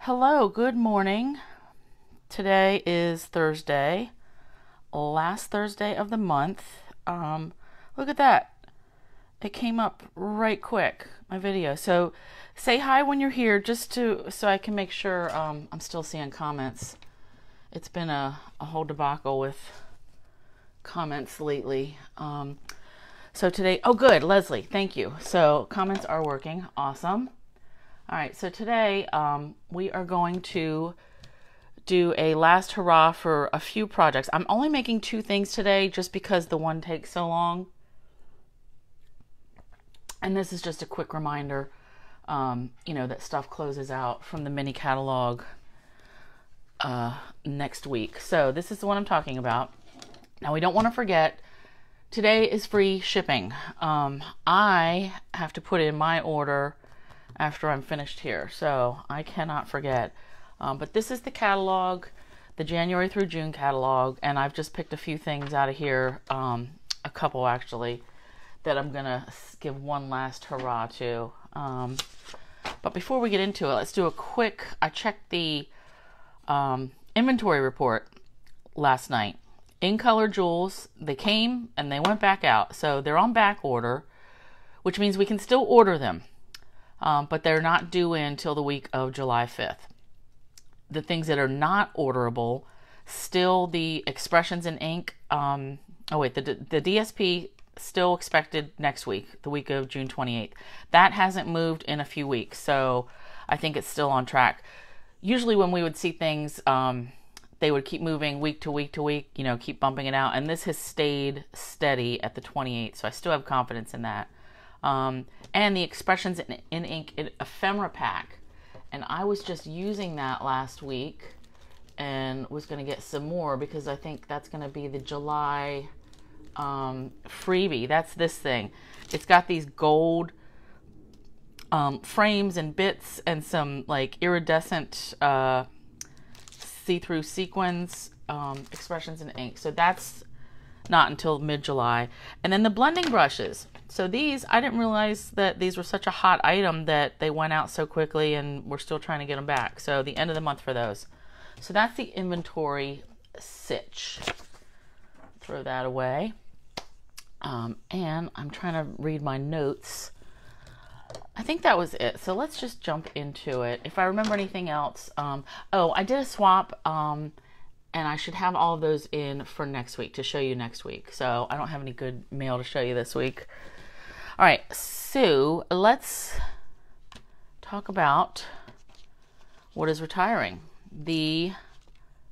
Hello, good morning. Today is Thursday, last Thursday of the month. Look at that. It came up right quick, my video. So say hi when you're here just so I can make sure I'm still seeing comments. It's been a whole debacle with comments lately. So today, oh good, Leslie, thank you. So comments are working, awesome. All right, so today we are going to do a last hurrah for a few projects. I'm only making two things today just because the one takes so long. And this is just a quick reminder, that stuff closes out from the mini catalog next week. So this is the one I'm talking about. Now we don't want to forget, today is free shipping. I have to put in my order after I'm finished here, so I cannot forget. But this is the catalog, the January through June catalog, and I've just picked a few things out of here, a couple actually, that I'm gonna give one last hurrah to. But before we get into it, let's do a quick, I checked the inventory report last night. In Color Jewels, they came and they went back out, so they're on back order, which means we can still order them. But they're not due in till the week of July 5th. The things that are not orderable, still the Expressions in Ink, the DSP still expected next week, the week of June 28th. That hasn't moved in a few weeks, so I think it's still on track. Usually when we would see things, they would keep moving week to week to week, keep bumping it out, and this has stayed steady at the 28th, so I still have confidence in that. And the Expressions in Ink ephemera pack, and I was just using that last week and was going to get some more because I think that's going to be the July freebie. That's this thing. It's got these gold frames and bits and some like iridescent see-through sequins, Expressions in Ink. So that's not until mid-July. And then the blending brushes. So these, I didn't realize that these were such a hot item that they went out so quickly and we're still trying to get them back. So the end of the month for those. So that's the inventory sitch. Throw that away. And I'm trying to read my notes. I think that was it. So let's just jump into it. If I remember anything else. I did a swap. And I should have all of those in for next week to show you next week. So I don't have any good mail to show you this week. All right, so let's talk about what is retiring.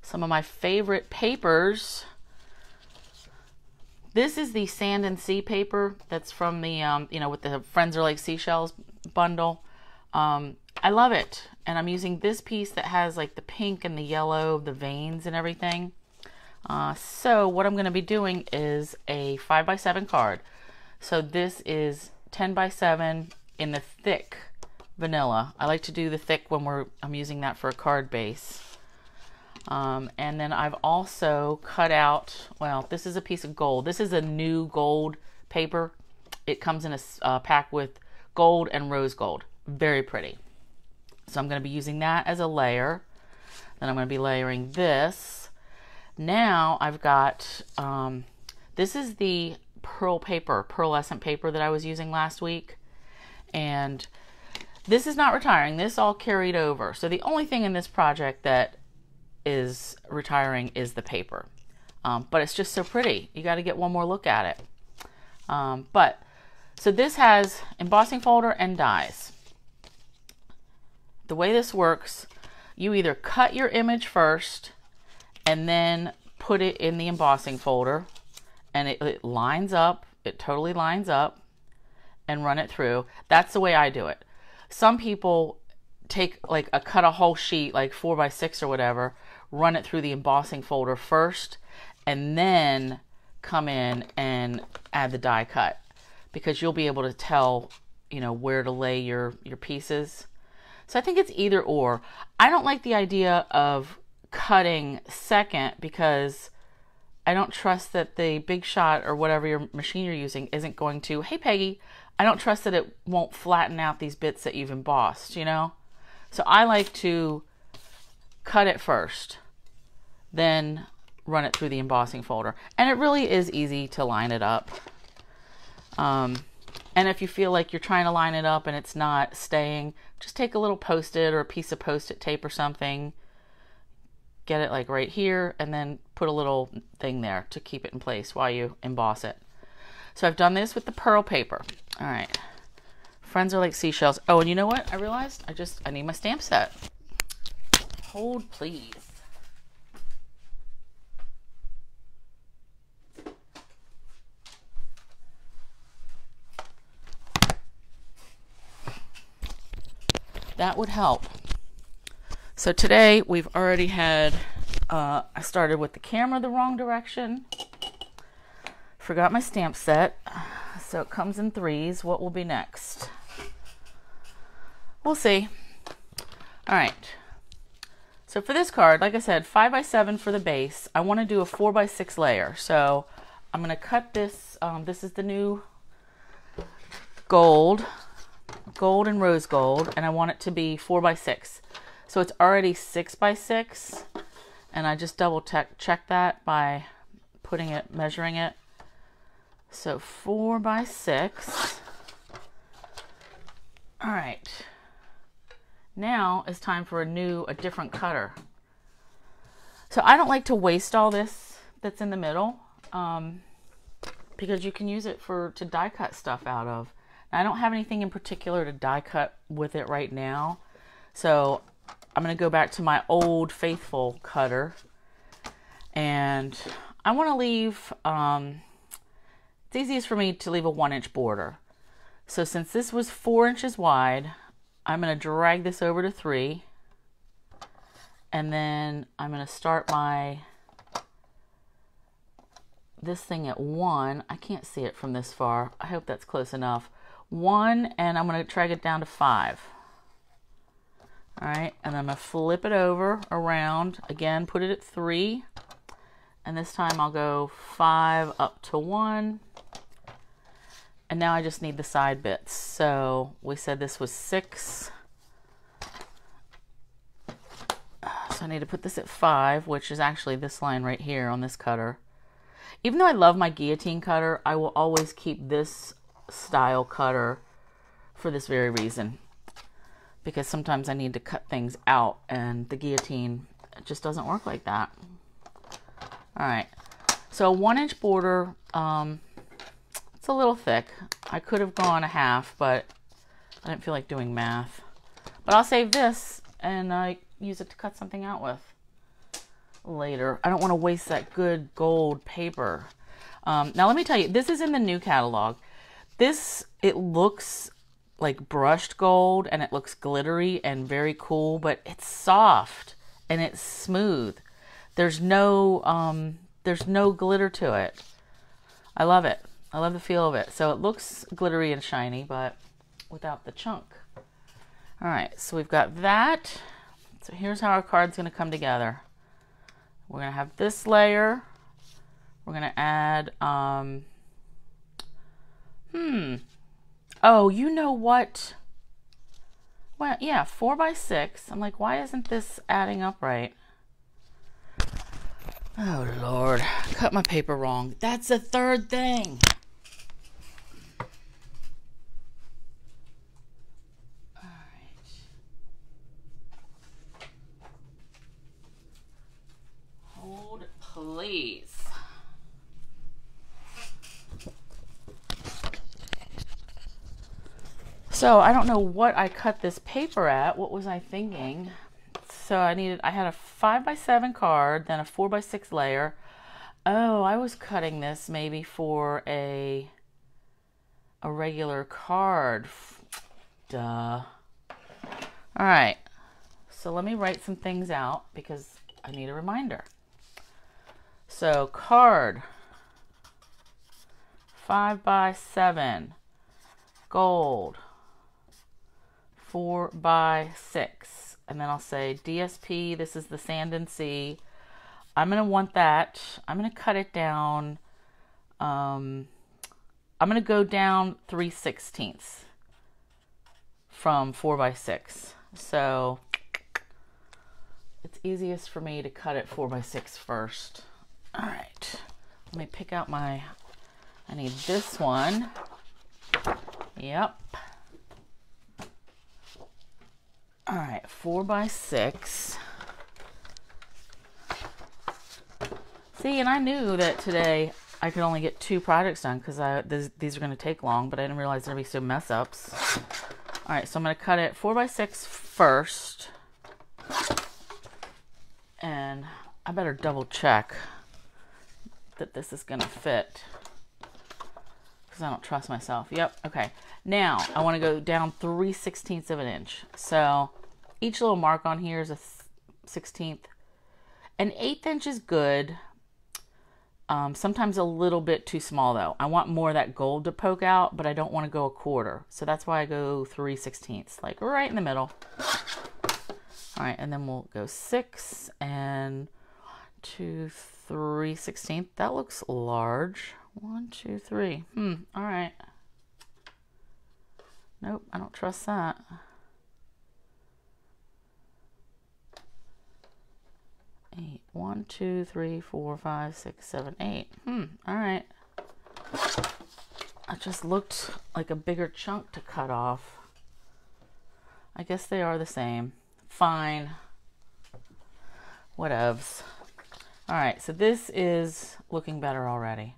Some of my favorite papers. This is the Sand and Sea paper that's from the, with the Friends are Like Seashells bundle. I love it. And I'm using this piece that has like the pink and the yellow, the veins and everything. So what I'm going to be doing is a 5x7 card. So this is 10x7 in the thick vanilla. I like to do the thick when I'm using that for a card base. And then I've also cut out, this is a piece of gold. This is a new gold paper. It comes in a pack with gold and rose gold. Very pretty. So I'm going to be using that as a layer. Then I'm going to be layering this. Now I've got, this is the pearl paper, pearlescent paper that I was using last week. And this is not retiring. This all carried over. So the only thing in this project that is retiring is the paper. But it's just so pretty. You got to get one more look at it. So this has embossing folder and dies. The way this works, you either cut your image first and then put it in the embossing folder, and it lines up, it totally lines up, and run it through. That's the way I do it. Some people cut a whole sheet, like 4x6 or whatever, run it through the embossing folder first, and then come in and add the die cut, because you'll be able to tell, where to lay your pieces. So I think it's either or. I don't like the idea of cutting second because I don't trust that the Big Shot or whatever your machine you're using isn't going to, hey Peggy, I don't trust that it won't flatten out these bits that you've embossed, So I like to cut it first, then run it through the embossing folder. And it really is easy to line it up. And if you feel like you're trying to line it up and it's not staying, just take a little Post-it or a piece of Post-it tape or something, get it like right here, and then put a little thing there to keep it in place while you emboss it. So I've done this with the pearl paper. All right. Friends are like seashells. Oh, and you know what? I realized I need my stamp set. Hold, please. That would help. So today we've already had, I started with the camera the wrong direction. Forgot my stamp set. So it comes in 3s. What will be next? We'll see. All right. So for this card, like I said, 5x7 for the base. I want to do a 4x6 layer. So I'm going to cut this. This is the new gold and rose gold, and I want it to be 4x6. So it's already 6x6, and I just double check that by measuring it. So 4x6. All right. Now it's time for a different cutter. So I don't like to waste all this that's in the middle, because you can use it to die cut stuff out of. Now, I don't have anything in particular to die cut with it right now, so I'm going to go back to my old faithful cutter, and I want to leave, it's easiest for me to leave a 1-inch border. So since this was 4 inches wide, I'm going to drag this over to 3, and then I'm going to start this thing at 1. I can't see it from this far. I hope that's close enough. 1, and I'm going to drag it down to 5. All right, and I'm going to flip it over around again, put it at 3, and this time I'll go 5 up to 1, and now I just need the side bits. So we said this was 6, so I need to put this at 5, which is actually this line right here on this cutter. Even though I love my guillotine cutter, I will always keep this style cutter for this very reason, because sometimes I need to cut things out, and the guillotine, it just doesn't work like that. All right, so a 1-inch border, it's a little thick. I could have gone a half, but I didn't feel like doing math. But I'll save this and use it to cut something out with later. I don't want to waste that good gold paper. Now let me tell you, this is in the new catalog. It looks like brushed gold, and it looks glittery and very cool, but it's soft and it's smooth. There's no glitter to it. I love it. I love the feel of it. So it looks glittery and shiny, but without the chunk. All right, so we've got that. So here's how our card's going to come together. We're going to have this layer. We're going to add, oh, you know what? Well, yeah, 4x6. I'm like, why isn't this adding up right? Oh, Lord. Cut my paper wrong. That's the third thing. All right. Hold, please. So I don't know what I cut this paper at. What was I thinking? So I had a 5x7 card, then a 4x6 layer. Oh, I was cutting this maybe for a regular card. Duh. All right. So let me write some things out because I need a reminder. So card, 5x7, gold, 4x6, and then I'll say DSP, this is the Sand and Sea. I'm going to want that. I'm going to cut it down. I'm going to go down 3/16 from 4x6. So it's it's easiest for me to cut it 4x6 first. All right, let me pick out I need this one. Yep. All right, 4x6. See, and I knew that today I could only get 2 projects done because these are going to take long, but I didn't realize there'd be some mess ups. All right, so I'm going to cut it 4x6 first. And I better double check that this is going to fit because I don't trust myself. Yep, okay. Now, I want to go down 3/16 of an inch. So each little mark on here is a 1/16. An 1/8 inch is good. Sometimes a little bit too small though. I want more of that gold to poke out, but I don't want to go 1/4. So that's why I go 3/16, like right in the middle. All right, and then we'll go 6 and 2, 3/16. That looks large. 1, 2, 3. All right. Nope, I don't trust that. 8. 1, 2, 3, 4, 5, 6, 7, 8. All right. That just looked like a bigger chunk to cut off. I guess they are the same. Fine. Whatevs. All right, so this is looking better already.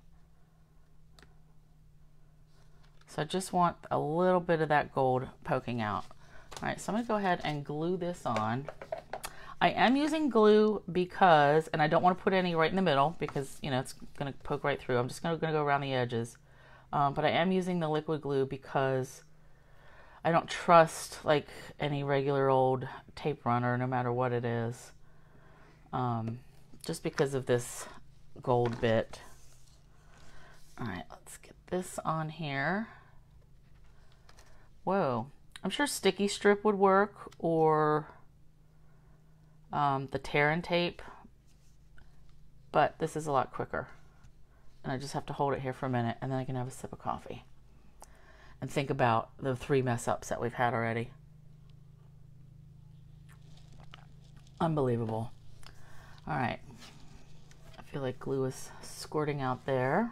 So I just want a little bit of that gold poking out. All right, so I'm gonna go ahead and glue this on. I am using glue because, and I don't want to put any right in the middle because, you know, it's going to poke right through. I'm just going to go around the edges. But I am using the liquid glue because I don't trust like any regular old tape runner, no matter what it is. Just because of this gold bit. All right, let's get this on here. Whoa. I'm sure sticky strip would work, or the tear and tape, but this is a lot quicker. And I just have to hold it here for a minute and then I can have a sip of coffee and think about the 3 mess ups that we've had already. Unbelievable. All right. I feel like glue is squirting out there.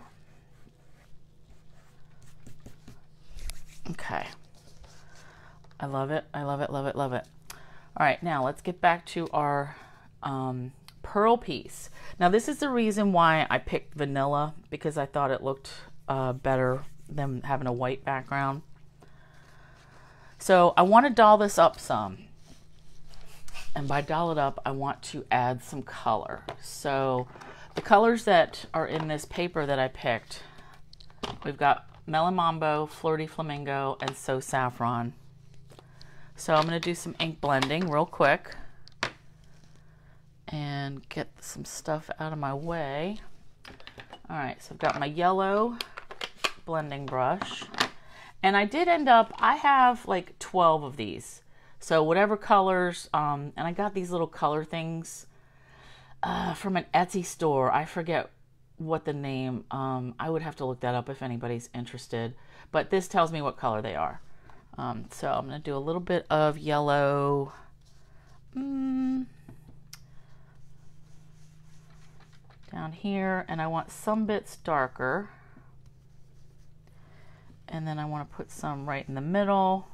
Okay. I love it. I love it, love it, love it. All right, now let's get back to our pearl piece. Now this is the reason why I picked vanilla, because I thought it looked better than having a white background. So I want to doll this up some. And by doll it up, I want to add some color. So the colors that are in this paper that I picked, we've got Melon Mambo, Flirty Flamingo, and So Saffron. So I'm going to do some ink blending real quick and get some stuff out of my way. All right, so I've got my yellow blending brush. And I did end up, I have like 12 of these. So whatever colors, and I got these little color things from an Etsy store. I forget what the name, I would have to look that up if anybody's interested. But this tells me what color they are. So I'm going to do a little bit of yellow. Down here, and I want some bits darker. And then I want to put some right in the middle.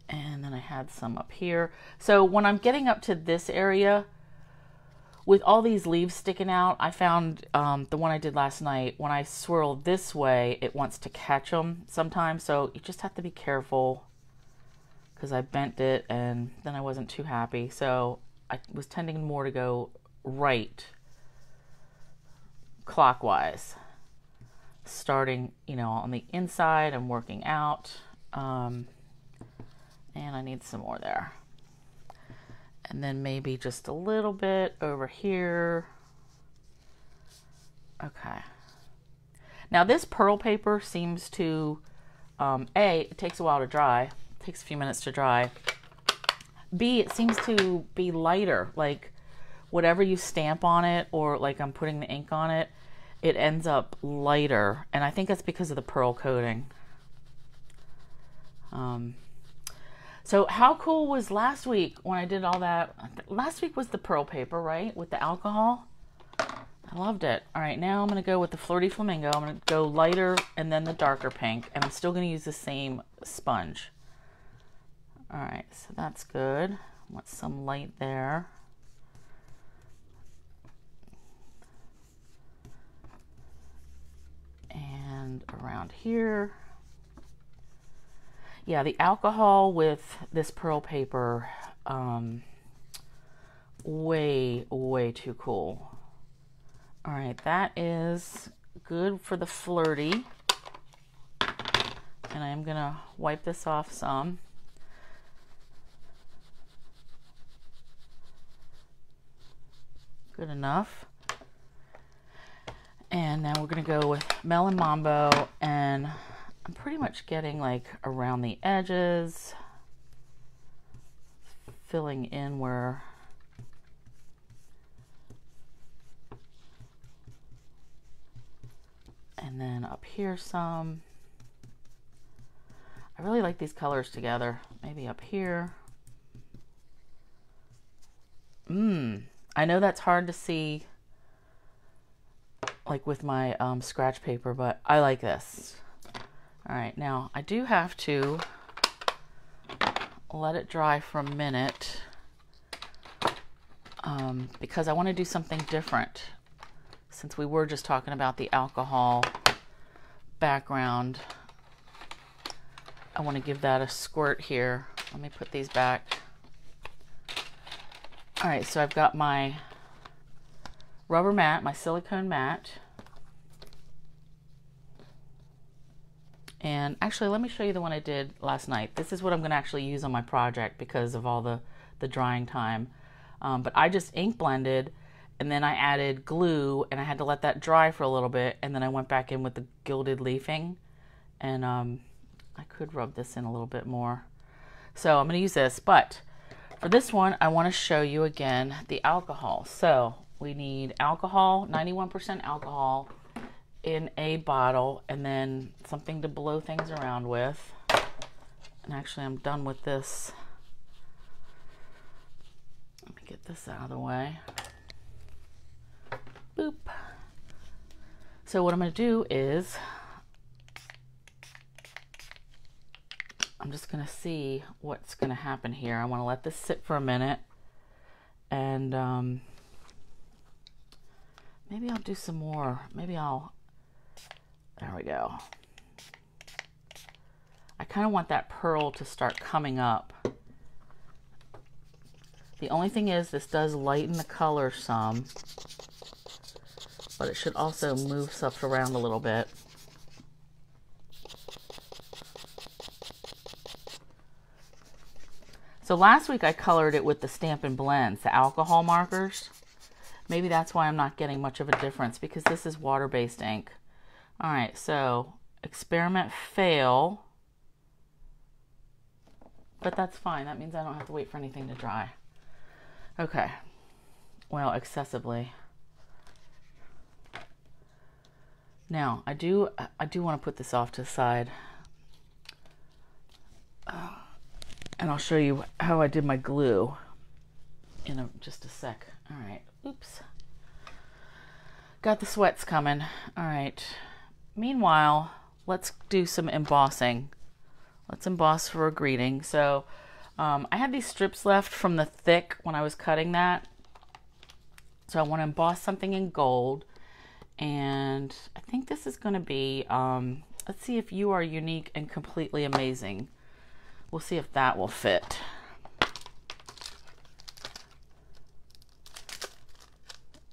And then I had some up here. So when I'm getting up to this area, with all these leaves sticking out, I found the one I did last night, when I swirl this way, it wants to catch them sometimes. So you just have to be careful, because I bent it and then I wasn't too happy. So I was tending more to go right clockwise, starting, you know, on the inside and working out. And I need some more there. And then maybe just a little bit over here. Okay. Now this pearl paper seems to, A, it takes a while to dry. It takes a few minutes to dry. B, it seems to be lighter. Like whatever you stamp on it, or like I'm putting the ink on it, it ends up lighter. And I think that's because of the pearl coating. So how cool was last week when I did all that? Last week was the pearl paper, right? With the alcohol. I loved it. All right, now I'm going to go with the Flirty Flamingo. I'm going to go lighter and then the darker pink. And I'm still going to use the same sponge. All right, so that's good. I want some light there. And around here. Yeah, the alcohol with this pearl paper, way too cool. All right, that is good for the flirty. And I'm gonna wipe this off some. Good enough. And now we're gonna go with Melon Mambo, and I'm pretty much getting like around the edges, filling in where and then up here some. I really like these colors together. Maybe up here. I know that's hard to see like with my scratch paper, but I like this. All right, now I do have to let it dry for a minute because I want to do something different. Since we were just talking about the alcohol background, I want to give that a squirt here. Let me put these back. All right, so I've got my rubber mat, my silicone mat. And actually, let me show you the one I did last night. This is what I'm going to actually use on my project because of all the drying time. But I just ink blended, and then I added glue, and I had to let that dry for a little bit, and then I went back in with the gilded leafing. And I could rub this in a little bit more. So I'm going to use this, but for this one, I want to show you again the alcohol. So we need alcohol, 91% alcohol in a bottle, and then something to blow things around with. And actually, I'm done with this. Let me get this out of the way. Boop. So what I'm going to do is I'm just going to see what's going to happen here. I want to let this sit for a minute, and maybe I'll do some more. There we go. I kind of want that pearl to start coming up. The only thing is this does lighten the color some, but it should also move stuff around a little bit. So last week I colored it with the Stampin' Blends, the alcohol markers. Maybe that's why I'm not getting much of a difference, because this is water-based ink. All right, so experiment fail, but that's fine. That means I don't have to wait for anything to dry. Okay, well, excessively. Now, I do want to put this off to the side. And I'll show you how I did my glue in just a sec. All right, oops. Got the sweats coming. All right. Meanwhile, let's do some embossing. Let's emboss for a greeting. So I had these strips left from the thick when I was cutting that. So I want to emboss something in gold. And I think this is going to be, let's see if you are unique and completely amazing. We'll see if that will fit.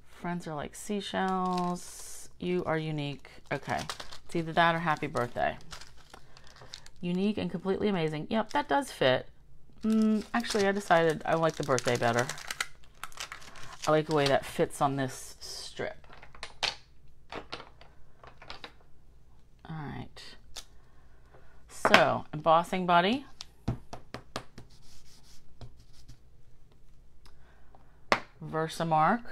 Friends are like seashells. You are unique. Okay. It's either that or happy birthday. Unique and completely amazing. Yep, that does fit. Actually, I decided I like the birthday better. I like the way that fits on this strip. All right. So, embossing buddy. Versamark.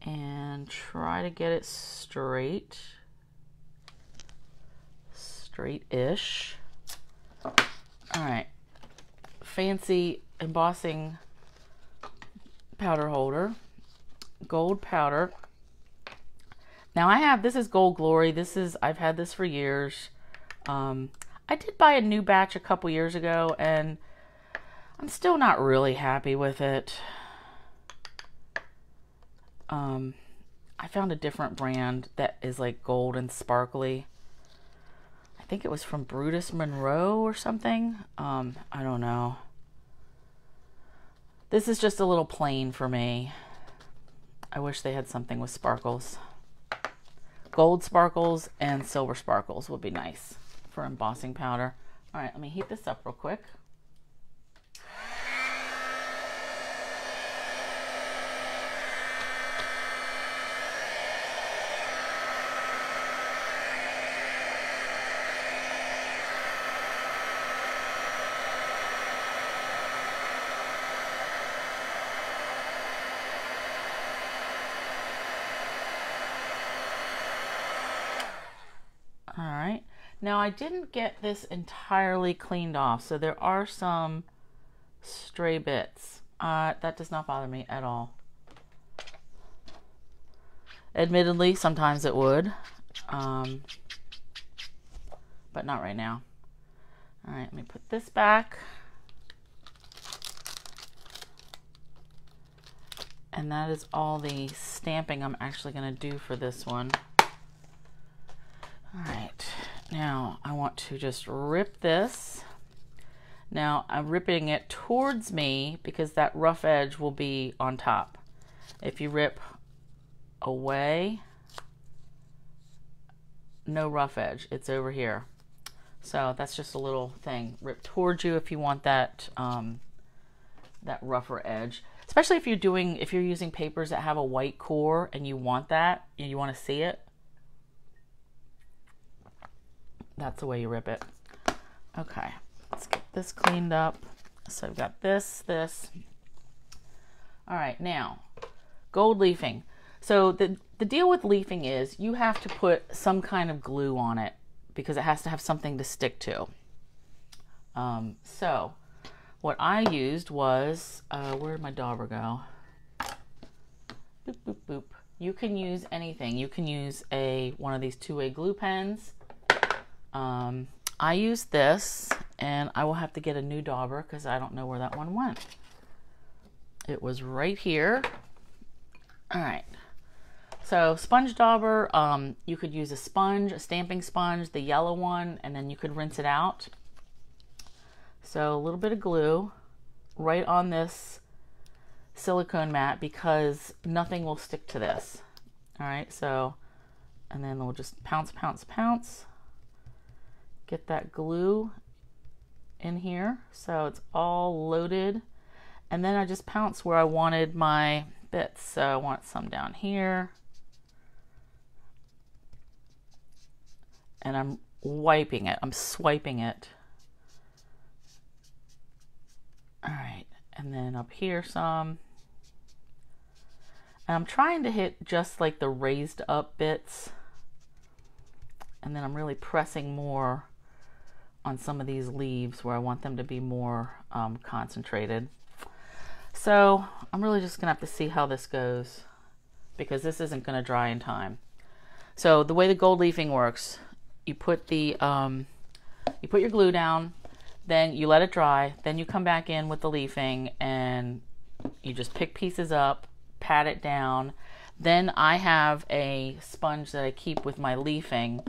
And try to get it straight-ish. All right, fancy embossing powder holder, gold powder. Now this is Gold Glory. I've had this for years. I did buy a new batch a couple years ago, and I'm still not really happy with it. I found a different brand that is like gold and sparkly. I think it was from Brutus Monroe or something. I don't know. This is just a little plain for me. I wish they had something with sparkles. Gold sparkles and silver sparkles would be nice for embossing powder. All right, let me heat this up real quick. All right, now I didn't get this entirely cleaned off, so there are some stray bits. That does not bother me at all. Admittedly, sometimes it would, but not right now. All right, let me put this back. And that is all the stamping I'm actually going to do for this one. All right, now I want to just rip this. Now I'm ripping it towards me because that rough edge will be on top. If you rip away, no rough edge, it's over here. So that's just a little thing. Rip towards you if you want that that rougher edge. Especially if you're using papers that have a white core and you want that, and you want to see it. That's the way you rip it. Okay, let's get this cleaned up. So I've got this. All right, now, gold leafing. So the deal with leafing is you have to put some kind of glue on it because it has to have something to stick to. So what I used was, where'd my dauber go? Boop, boop, boop. You can use anything. You can use one of these two-way glue pens. I used this, and I will have to get a new dauber because I don't know where that one went. It was right here. All right. So sponge dauber, you could use a sponge, a stamping sponge, the yellow one, and then you could rinse it out. So a little bit of glue right on this silicone mat because nothing will stick to this. All right, so, and then we'll just pounce, pounce, pounce. Get that glue in here so it's all loaded. And then I just pounce where I wanted my bits. So I want some down here. And I'm wiping it. I'm swiping it. All right. And then up here some. And I'm trying to hit just like the raised up bits. And then I'm really pressing more on some of these leaves where I want them to be more concentrated. So I'm really just gonna have to see how this goes because this isn't gonna dry in time. So the way the gold leafing works, you put the you put your glue down, then you let it dry, then you come back in with the leafing and you just pick pieces up, pat it down. Then I have a sponge that I keep with my leafing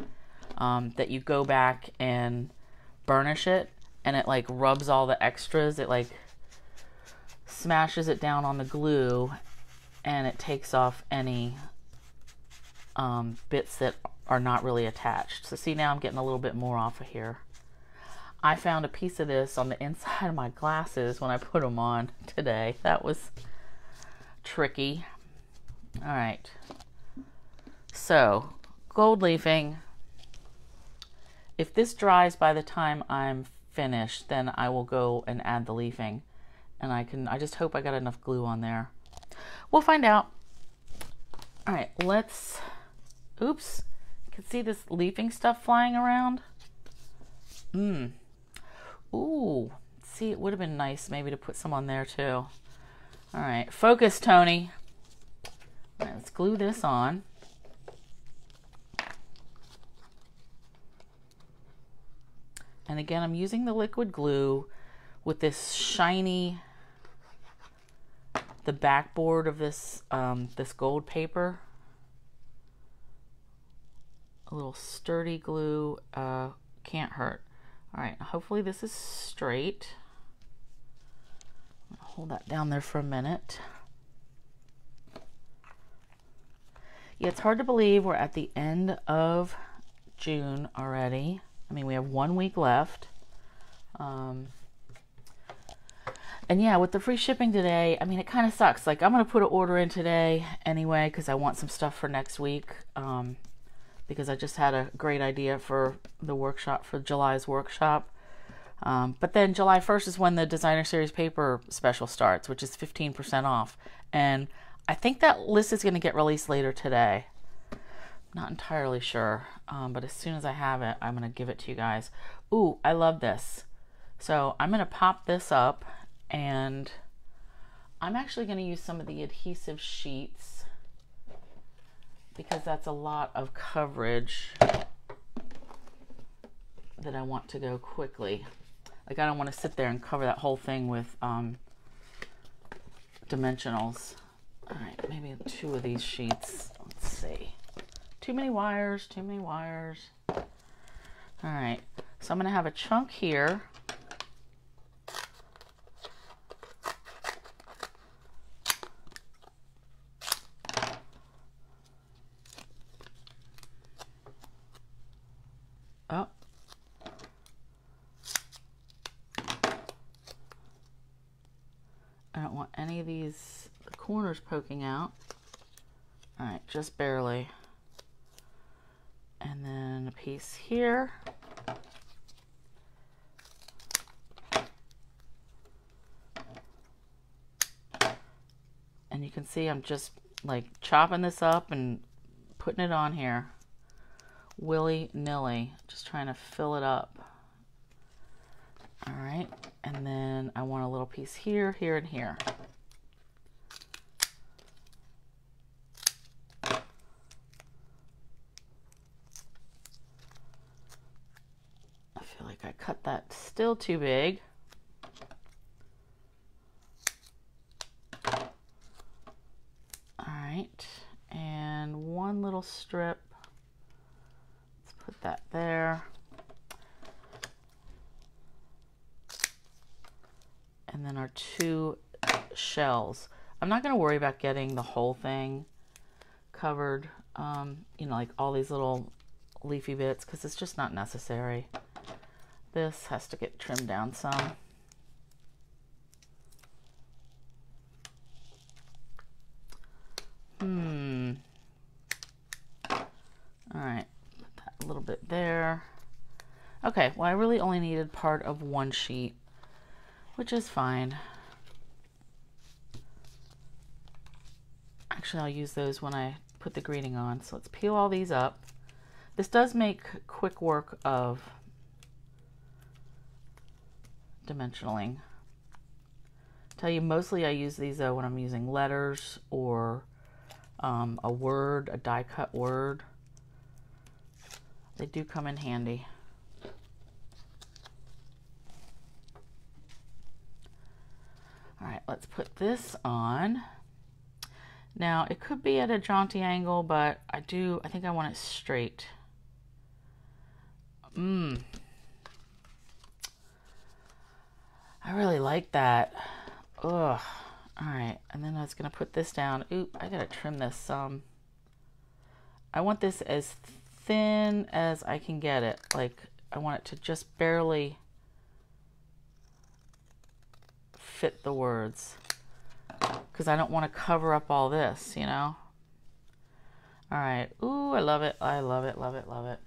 that you go back and burnish it, and it like rubs all the extras. It like smashes it down on the glue and it takes off any bits that are not really attached. So see, now I'm getting a little bit more off of here. I found a piece of this on the inside of my glasses when I put them on today. That was tricky. All right, so gold leafing. If this dries by the time I'm finished, then I will go and add the leafing. And I just hope I got enough glue on there. We'll find out. All right, let's Oops. You can see this leafing stuff flying around. Ooh. See, it would have been nice maybe to put some on there too. All right, focus, Tony. All right, let's glue this on. And again, I'm using the liquid glue with this shiny, the backboard of this this gold paper. A little sturdy glue, can't hurt. All right, hopefully this is straight. I'll hold that down there for a minute. Yeah, it's hard to believe we're at the end of June already. I mean, we have 1 week left. And yeah, with the free shipping today, I mean, it kind of sucks. Like, I'm going to put an order in today anyway because I want some stuff for next week. Because I just had a great idea for the workshop, for July's workshop. But then July 1st is when the Designer Series paper special starts, which is 15% off. And I think that list is going to get released later today. Not entirely sure, but as soon as I have it, I'm going to give it to you guys. Ooh, I love this. So I'm going to pop this up, and I'm actually going to use some of the adhesive sheets because that's a lot of coverage that I want to go quickly. Like, I don't want to sit there and cover that whole thing with dimensionals. All right, maybe 2 of these sheets. Let's see. Too many wires, too many wires. All right, so I'm going to have a chunk here. Oh. I don't want any of these corners poking out. All right, just barely. And then a piece here. And you can see I'm just like chopping this up and putting it on here. Willy-nilly, just trying to fill it up. All right, and then I want a little piece here, here, and here. I feel like I cut that still too big. All right, and one little strip. Let's put that there. And then our 2 shells. I'm not going to worry about getting the whole thing covered, you know, like all these little leafy bits, because it's just not necessary. This has to get trimmed down some. All right, put that a little bit there. Okay, well, I really only needed part of 1 sheet, which is fine. Actually, I'll use those when I put the greeting on. So let's peel all these up. This does make quick work of dimensioning. Tell you, mostly I use these though when I'm using letters or a word, a die cut word. They do come in handy. All right, let's put this on. Now, it could be at a jaunty angle, but I think I want it straight. I really like that. Ugh. All right, and then I was gonna put this down. Oop, I gotta trim this some. I want this as thin as I can get it. Like, I want it to just barely fit the words, because I don't want to cover up all this, you know. All right. Ooh, I love it. I love it, love it, love it.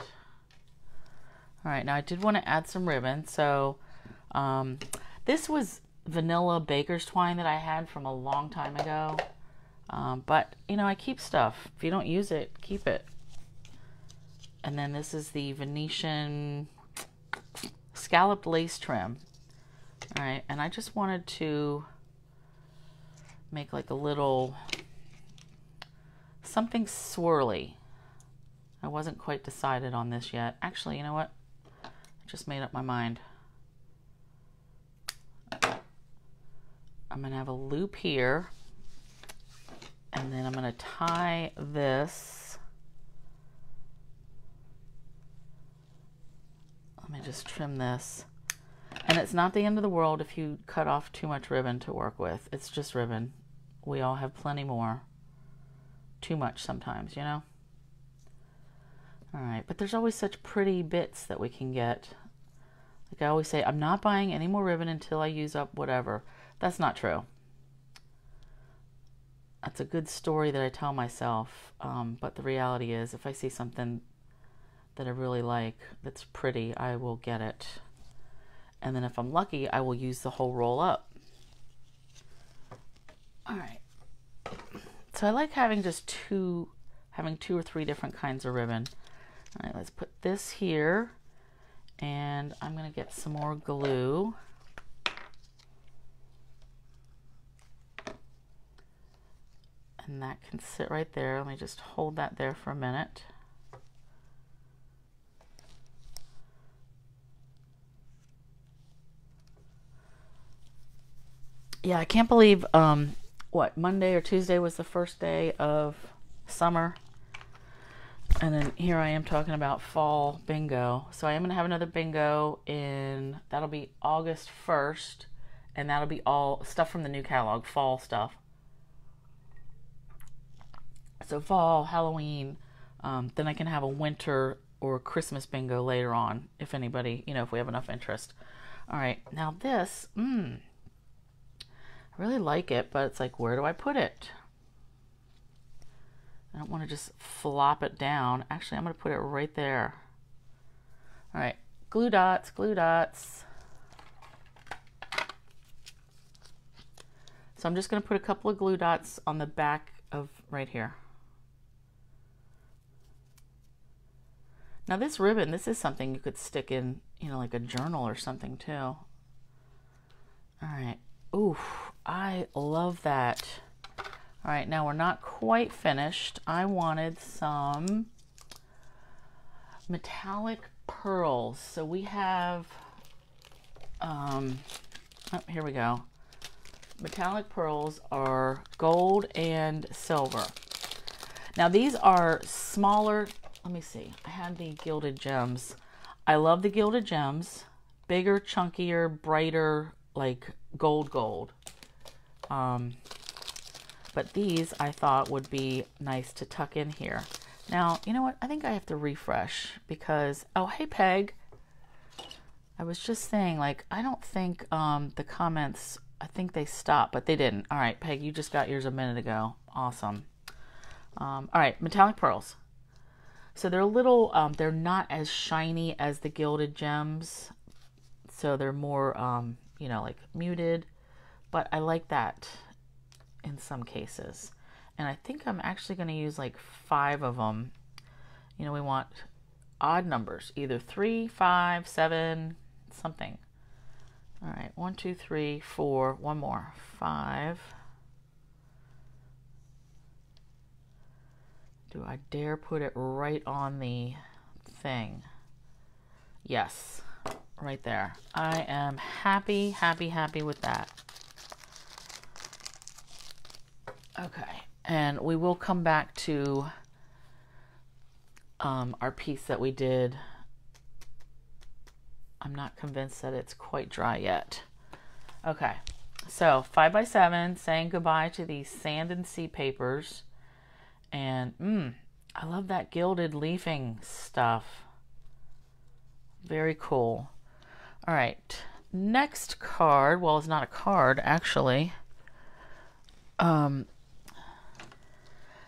All right, now I did want to add some ribbon. So this was vanilla baker's twine that I had from a long time ago. But, you know, I keep stuff. If you don't use it, keep it. And then this is the Venetian scalloped lace trim. All right, and I just wanted to make like a little something swirly. I wasn't quite decided on this yet. Actually, you know what? I just made up my mind. I'm gonna have a loop here, and then I'm gonna tie this. Let me just trim this. And it's not the end of the world if you cut off too much ribbon to work with. It's just ribbon. We all have plenty more. Too much sometimes, you know? All right, but there's always such pretty bits that we can get. Like I always say, I'm not buying any more ribbon until I use up whatever. That's not true. That's a good story that I tell myself, but the reality is if I see something that I really like that's pretty, I will get it. And then if I'm lucky, I will use the whole roll up. All right. So I like having just two or three different kinds of ribbon. All right, let's put this here, and I'm gonna get some more glue. And that can sit right there. Let me just hold that there for a minute. Yeah, I can't believe, what, Monday or Tuesday was the first day of summer. And then here I am talking about fall bingo. So I am going to have another bingo that'll be August 1st. And that'll be all stuff from the new catalog, fall stuff. So fall, Halloween, then I can have a winter or Christmas bingo later on, if anybody, if we have enough interest. All right, now this, I really like it, but it's like, where do I put it? I don't want to just flop it down. Actually, I'm going to put it right there. All right, glue dots, glue dots. So I'm just going to put a couple of glue dots on the back of right here. Now this ribbon, this is something you could stick in, like a journal or something too. All right. Ooh, I love that. All right, now we're not quite finished. I wanted some metallic pearls. So we have, oh, here we go. Metallic pearls are gold and silver. Now these are smaller. Let me see. I had the gilded gems. I love the gilded gems. Bigger, chunkier, brighter, like gold. But these I thought would be nice to tuck in here. Now, you know what? I think I have to refresh because, oh, hey, Peg. I was just saying, like, I don't think the comments, I think they stopped, but they didn't. All right, Peg, you just got yours a minute ago. Awesome. All right, metallic pearls. So they're a little, they're not as shiny as the gilded gems. So they're more, like muted. But I like that in some cases. And I think I'm actually going to use like 5 of them. We want odd numbers, either 3, 5, 7, something. All right, 1, 2, 3, 4, one more, 5. Do I dare put it right on the thing? Yes, right there. I am happy with that. Okay, and we will come back to our piece that we did. I'm not convinced that it's quite dry yet. Okay, so 5x7, saying goodbye to these sand and sea papers. And I love that gilded leafing stuff. Very cool. All right, next card. Well, it's not a card, actually.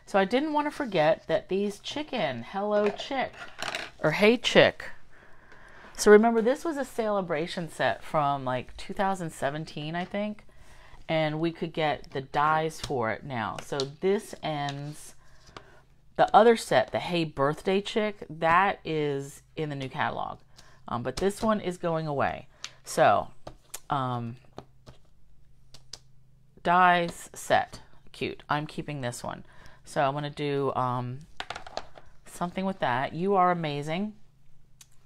So I didn't want to forget that these chicken, Hello Chick, or Hey Chick. So remember, this was a celebration set from like 2017, I think. And we could get the dies for it now. So this ends The other set, the Hey Birthday Chick, that is in the new catalog. But this one is going away. So, dies set. Cute. I'm keeping this one. So I'm going to do something with that. You Are Amazing.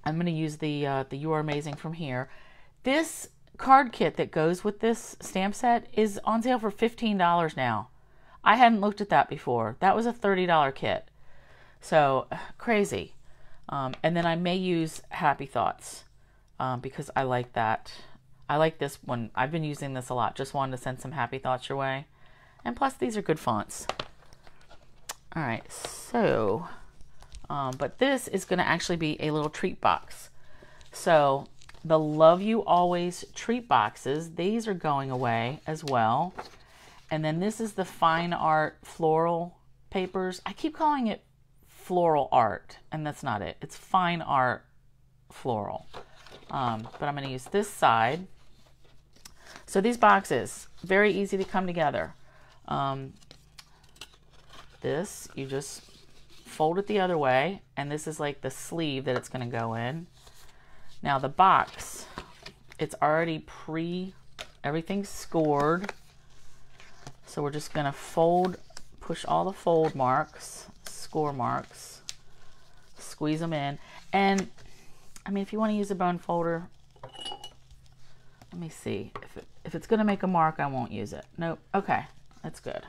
I'm going to use the You Are Amazing from here. This card kit that goes with this stamp set is on sale for $15 now. I hadn't looked at that before. That was a $30 kit. So, crazy. And then I may use Happy Thoughts because I like that. I like this one. I've been using this a lot. Just wanted to send some happy thoughts your way. And plus, these are good fonts. All right, so, but this is going to actually be a little treat box. So, the Love You Always treat boxes, these are going away as well. And then this is the Fine Art Floral Papers. I keep calling it Floral Art, and that's not it. It's Fine Art Floral. But I'm going to use this side. So these boxes, very easy to come together. This, you just fold it the other way, and this is like the sleeve that it's going to go in. Now the box, it's already everything's scored. So we're just going to push all the fold marks, score marks, squeeze them in. And, I mean, if you want to use a bone folder, let me see. If it's going to make a mark, I won't use it. Nope. Okay. That's good.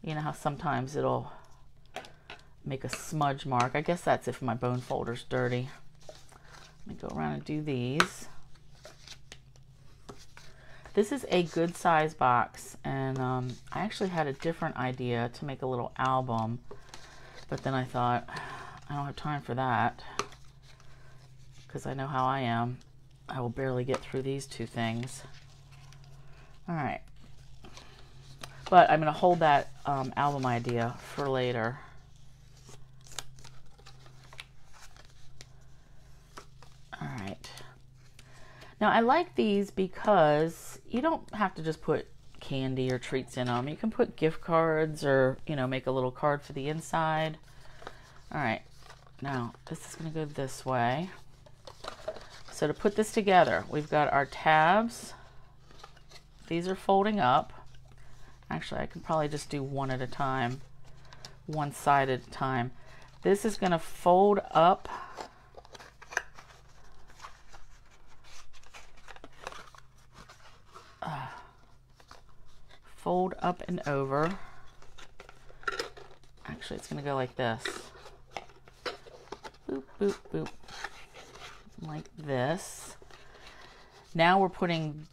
You know how sometimes it'll make a smudge mark. I guess that's if my bone folder's dirty. Let me go around and do these. This is a good size box, and I actually had a different idea to make a little album, but then I thought, I don't have time for that, because I know how I am. I will barely get through these two things. All right. But I'm going to hold that album idea for later. All right. Now, I like these because you don't have to just put candy or treats in them. You can put gift cards or, you know, make a little card for the inside. All right. Now, this is going to go this way. So to put this together, we've got our tabs. These are folding up. Actually, I can probably just do one at a time, one side at a time. This is going to fold up. Fold up and over. Actually, it's going to go like this. Boop, boop, boop. Like this. Now we're putting,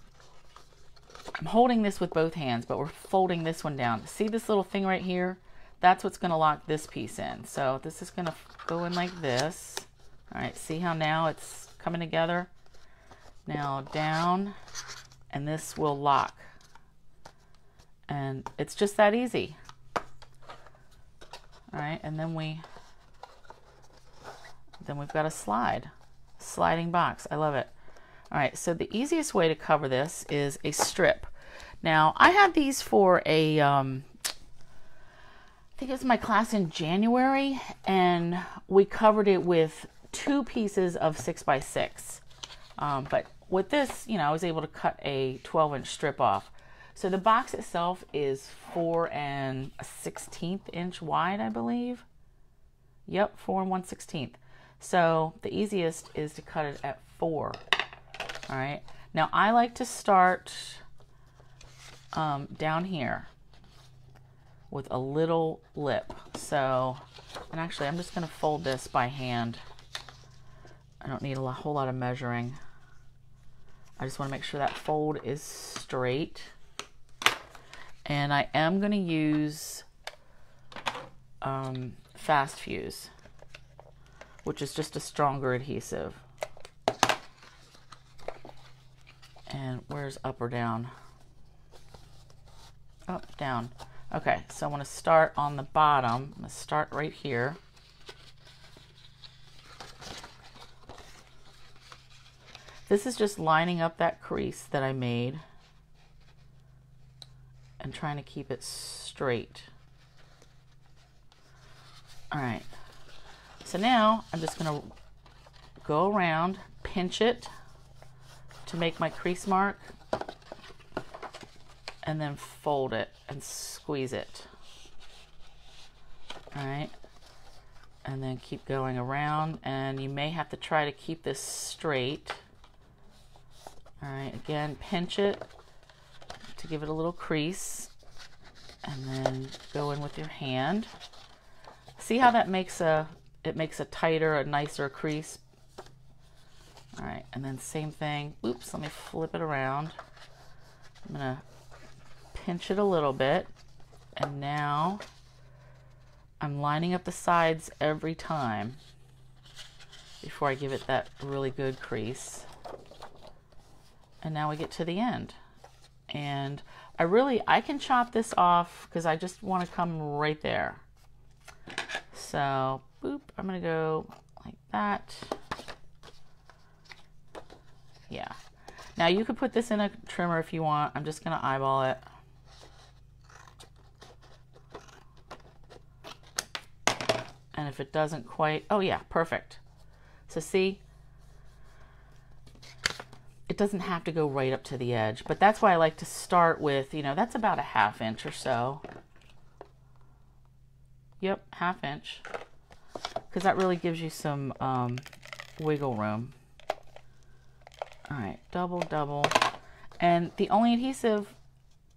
I'm holding this with both hands, but we're folding this one down. See this little thing right here? That's what's going to lock this piece in. So this is going to go in like this. All right, see how now it's coming together? Now down, and this will lock. And it's just that easy. All right, and then we've got a sliding box. I love it. All right, so the easiest way to cover this is a strip. Now, I had these for a, I think it was my class in January, and we covered it with 2 pieces of 6x6. But with this, you know, I was able to cut a 12-inch strip off. So the box itself is 4 1/16 inch wide, I believe. Yep, 4 1/16. So the easiest is to cut it at 4. All right. Now I like to start down here with a little lip. So, and actually I'm just going to fold this by hand. I don't need a whole lot of measuring. I just want to make sure that fold is straight. And I am going to use Fast Fuse, which is just a stronger adhesive. And where's up or down? Up, down. Okay, so I want to start on the bottom. I'm going to start right here. This is just lining up that crease that I made and trying to keep it straight. All right. So now I'm just gonna go around, pinch it to make my crease mark, and then fold it and squeeze it. All right. And then keep going around, and you may have to try to keep this straight. All right, again, pinch it to give it a little crease, and then go in with your hand. See how that makes a tighter, a nicer crease? All right, and then same thing. Oops, let me flip it around. I'm gonna pinch it a little bit, and now I'm lining up the sides every time before I give it that really good crease. And now we get to the end. And I can chop this off because I just want to come right there. So, boop, I'm gonna go like that. Yeah. Now you could put this in a trimmer if you want. I'm just gonna eyeball it. And if it doesn't quite, oh yeah, perfect. So see, it doesn't have to go right up to the edge, but that's why I like to start with, you know, that's about a 1/2 inch or so. Yep, 1/2 inch, because that really gives you some wiggle room. All right, double, and the only adhesive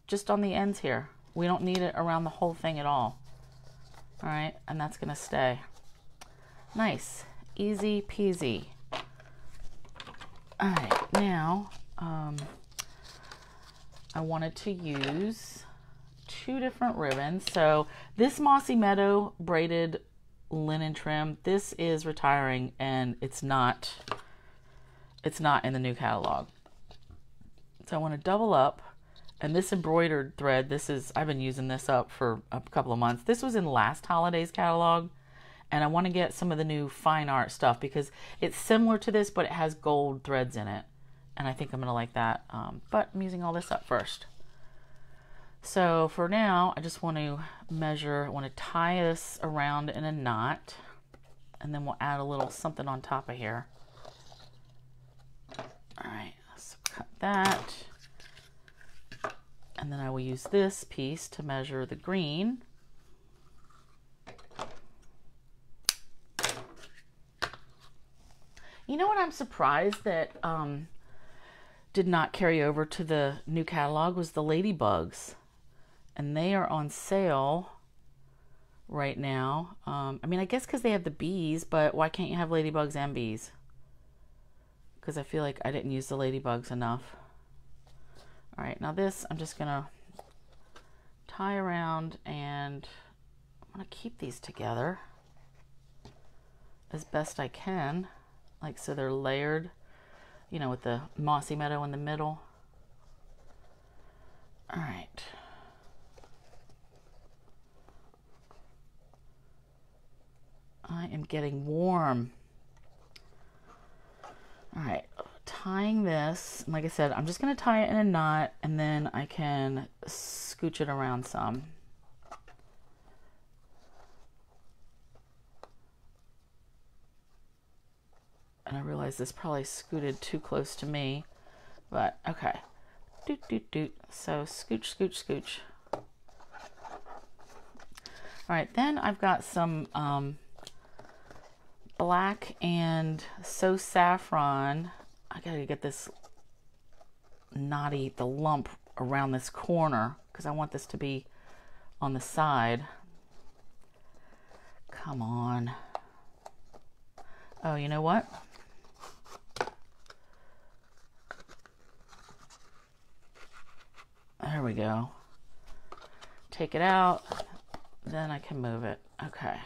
just on the ends here. We don't need it around the whole thing at all. All right, and that's gonna stay. Nice, easy peasy. All right, now I wanted to use 2 different ribbons. So this Mossy Meadow braided linen trim, this is retiring, and it's not in the new catalog. So I want to double up. And this embroidered thread, I've been using this up for a couple of months. This was in last holiday's catalog, and I want to get some of the new fine art stuff because it's similar to this, but it has gold threads in it, and I think I'm gonna like that. But I'm using all this up first. So for now, I just want to measure. I want to tie this around in a knot, and then we'll add a little something on top of here. All right, so cut that. And then I will use this piece to measure the green. You know what I'm surprised that did not carry over to the new catalog was the ladybugs. And they are on sale right now. I mean, I guess because they have the bees, but why can't you have ladybugs and bees? Because I feel like I didn't use the ladybugs enough. All right, now this I'm just gonna tie around, and I'm gonna keep these together as best I can, like so they're layered, you know, with the Mossy Meadow in the middle. All right. I am getting warm. All right. Tying this, like I said, I'm just going to tie it in a knot, and then I can scooch it around some. And I realize this probably scooted too close to me, but okay. Doot, doot, doot. So scooch, scooch, scooch. All right, then I've got some black and So Saffron. I gotta get this knotty, the lump around this corner, because I want this to be on the side. Come on. Oh, you know what? There we go. Take it out, then I can move it. Okay.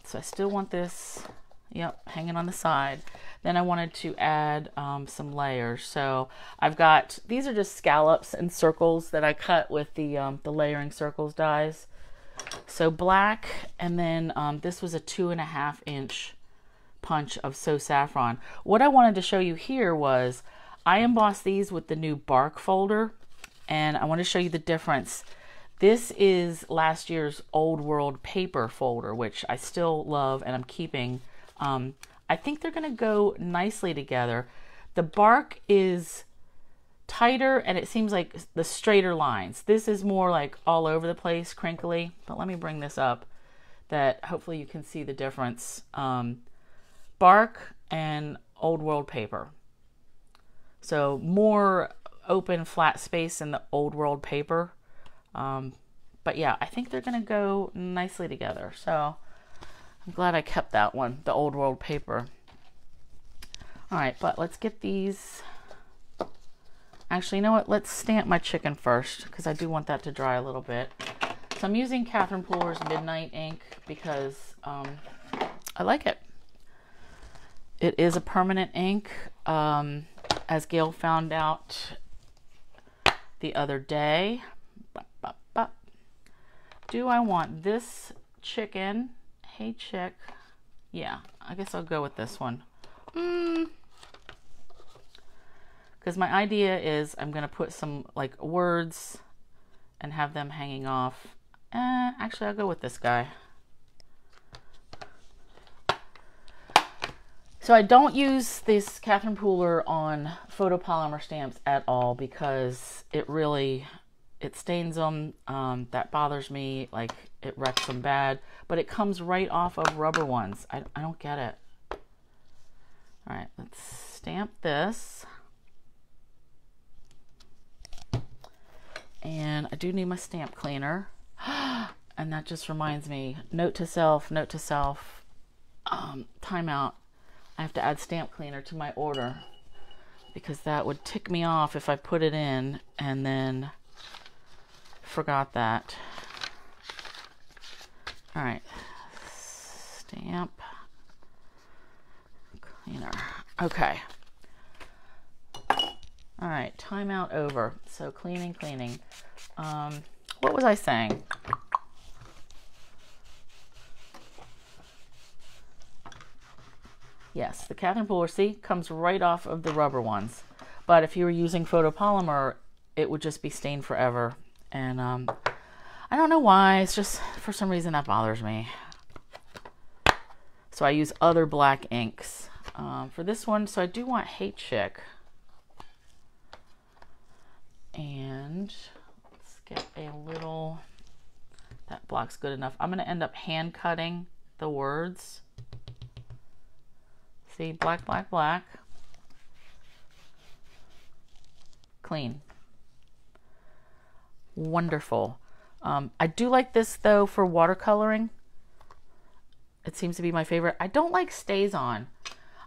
So I still want this, yep, hanging on the side. Then I wanted to add some layers. So I've got, these are just scallops and circles that I cut with the layering circles dies. So black, and then this was a 2.5 inch punch of So Saffron. What I wanted to show you here was I embossed these with the new bark folder, and I want to show you the difference. This is last year's Old World paper folder, which I still love and I'm keeping. I think they're going to go nicely together. The bark is tighter and it seems like the straighter lines. This is more like all over the place, crinkly. But let me bring this up that hopefully you can see the difference. Bark and Old World paper. So more open flat space in the Old World paper. But yeah, I think they're going to go nicely together. So I'm glad I kept that one, the Old World paper. All right, but let's get these. Actually, you know what? Let's stamp my chicken first because I do want that to dry a little bit. So I'm using Catherine Pooler's Midnight ink because I like it. It is a permanent ink, as Gail found out the other day. Do I want this chicken? Hey, chick. Yeah, I guess I'll go with this one. Because my idea is I'm going to put some like words and have them hanging off. Actually, I'll go with this guy. So I don't use this Catherine Pooler on photopolymer stamps at all because it stains them. That bothers me. Like it wrecks them bad. But it comes right off of rubber ones. I don't get it. All right, let's stamp this. And I do need my stamp cleaner. And that just reminds me, note to self, timeout. I have to add stamp cleaner to my order because that would tick me off if I put it in and then forgot that. All right, stamp cleaner. Okay. All right, timeout over. So cleaning. What was I saying? Yes, the Catherine Pooler, see, comes right off of the rubber ones. But if you were using photopolymer, it would just be stained forever. And I don't know why. It's just, for some reason, that bothers me. So I use other black inks. For this one, so I do want Hey Chick. And let's get a little, that block's good enough. I'm going to end up hand cutting the words. See, black, black, black. Clean. Wonderful. I do like this though for watercoloring. It seems to be my favorite. I don't like stays on.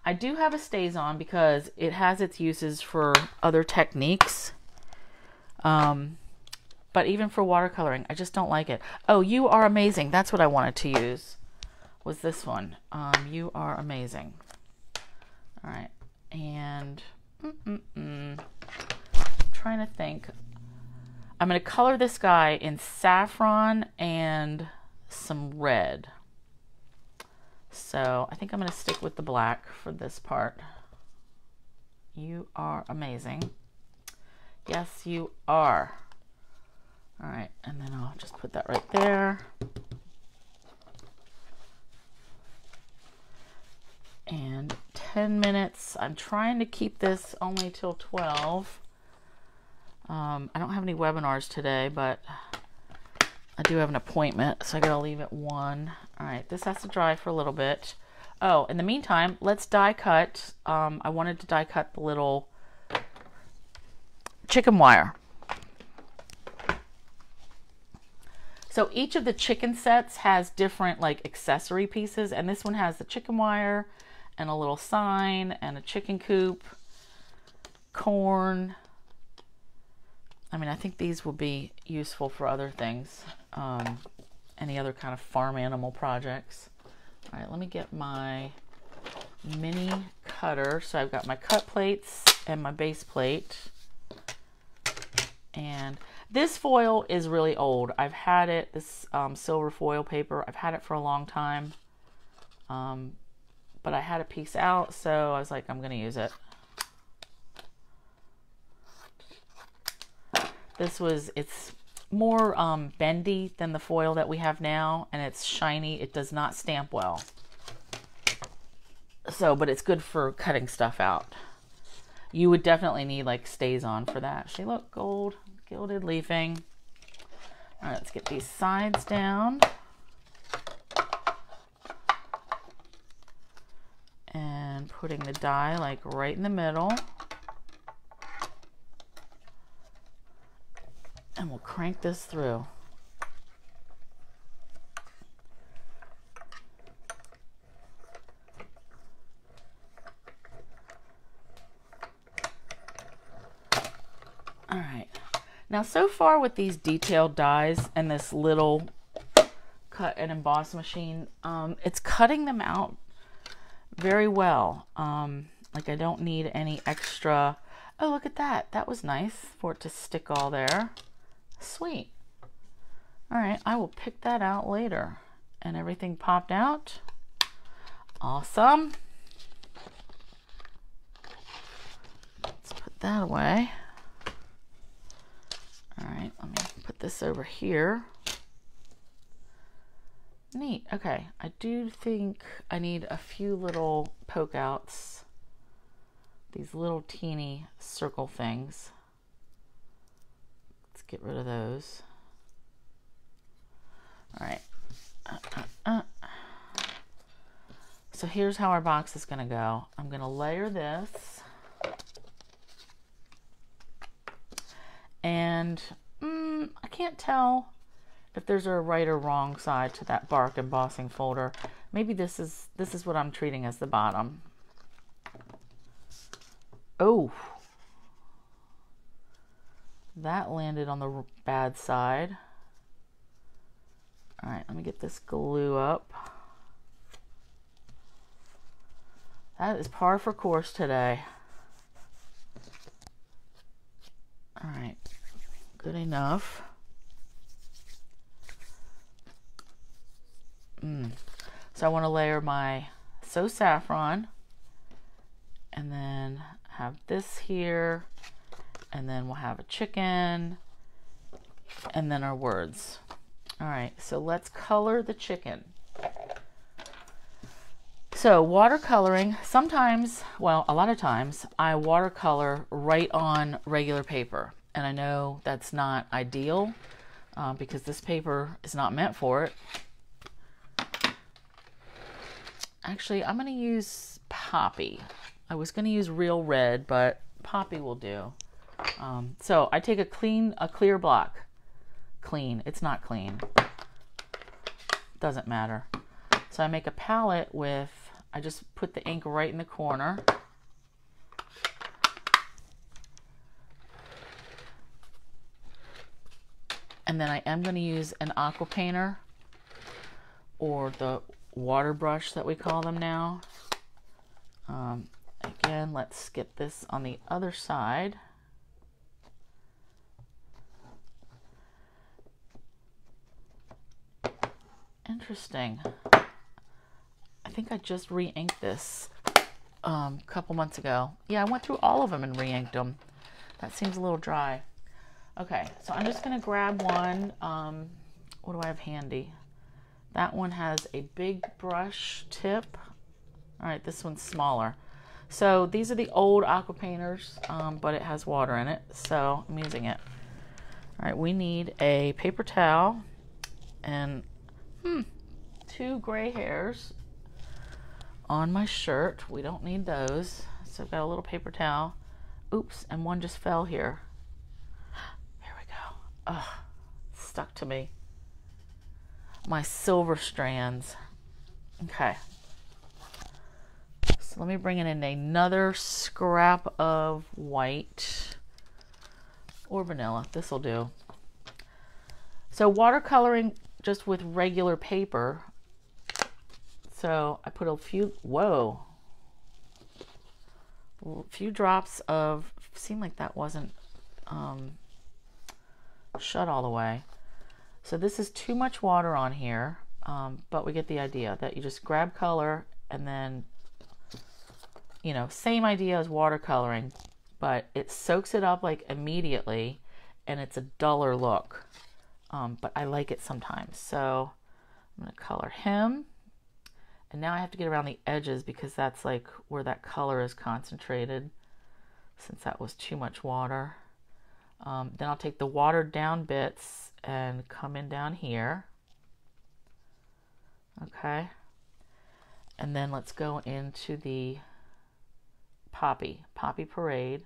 I do have a stays on because it has its uses for other techniques. But even for watercoloring, I just don't like it. Oh, You Are Amazing. That's what I wanted to use, was this one. You Are Amazing. All right. And I'm trying to think. I'm going to color this guy in saffron and some red. So I think I'm going to stick with the black for this part. You are amazing. Yes, you are. All right, and then I'll just put that right there. And 10 minutes. I'm trying to keep this only till 12. I don't have any webinars today, but I do have an appointment, so I gotta leave at 1. All right, this has to dry for a little bit. Oh, in the meantime, let's die cut. I wanted to die cut the little chicken wire. So each of the chicken sets has different like accessory pieces, and this one has the chicken wire and a little sign and a chicken coop, corn. I mean, I think these will be useful for other things, any other kind of farm animal projects. All right, let me get my mini cutter. So I've got my cut plates and my base plate. And this foil is really old. I've had it, this silver foil paper, I've had it for a long time. But I had a piece out, so I was like, I'm going to use it. This was, more bendy than the foil that we have now, and it's shiny. It does not stamp well. So, but it's good for cutting stuff out. You would definitely need like stays-on for that. See, look, gold, gilded leafing. All right, let's get these sides down. And putting the die like right in the middle. And we'll crank this through. All right. Now, so far with these detailed dies and this little cut and emboss machine, it's cutting them out very well. Like I don't need any extra. Oh, look at that. That was nice for it to stick all there. Sweet. All right, I will pick that out later. And everything popped out. Awesome. Let's put that away. All right, let me put this over here. Neat. Okay, I do think I need a few little poke outs. These little teeny circle things. Let's get rid of those. All right. So here's how our box is going to go. I'm going to layer this. And I can't tell if there's a right or wrong side to that bark embossing folder. Maybe this is what I'm treating as the bottom. Oh, that landed on the bad side. All right, let me get this glue up. That is par for course today. All right, good enough. So I want to layer my So Saffron, and then have this here, and then we'll have a chicken, and then our words. All right, so let's color the chicken. So watercoloring, sometimes, well, a lot of times, I watercolor right on regular paper. And I know that's not ideal because this paper is not meant for it. Actually, I'm going to use Poppy. I was going to use Real Red, but Poppy will do. So I take a clear block. Clean. It's not clean. Doesn't matter. So I make a palette with, I just put the ink right in the corner. And then I am going to use an aqua painter, or the water brush that we call them now. Again, let's get this on the other side. Interesting. I think I just re-inked this a couple months ago. Yeah, I went through all of them and re-inked them. That seems a little dry. Okay, so I'm just going to grab one. What do I have handy? That one has a big brush tip. All right, this one's smaller. So these are the old aqua painters, but it has water in it, so I'm using it. All right, we need a paper towel and 2 gray hairs on my shirt. We don't need those. So I've got a little paper towel. Oops, and one just fell here. Here we go. Ugh, stuck to me. My silver strands. Okay. So let me bring in another scrap of white or vanilla. This will do. So watercoloring just with regular paper. So I put a few, whoa, a few drops of, seemed like that wasn't shut all the way. So this is too much water on here, but we get the idea that you just grab color and then, you know, same idea as watercoloring, but it soaks it up like immediately and it's a duller look. but I like it sometimes. So I'm going to color him. And now I have to get around the edges because that's like where that color is concentrated, since that was too much water. Then I'll take the watered down bits and come in down here. Okay. And then let's go into the Poppy Parade.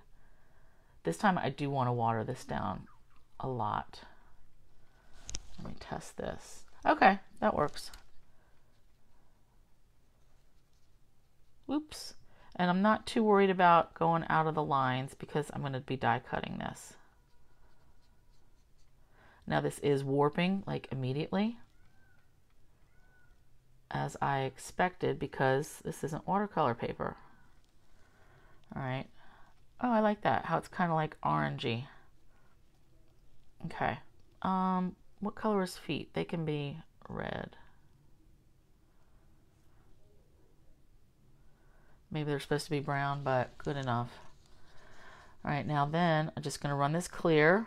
This time I do want to water this down a lot. Let me test this. Okay, that works. Oops. And I'm not too worried about going out of the lines because I'm going to be die cutting this. Now this is warping like immediately, as I expected, because this isn't watercolor paper. All right. Oh, I like that, how it's kind of like orangey. Okay. What color is feet? They can be red. Maybe they're supposed to be brown, but good enough. All right, now then I'm just going to run this clear.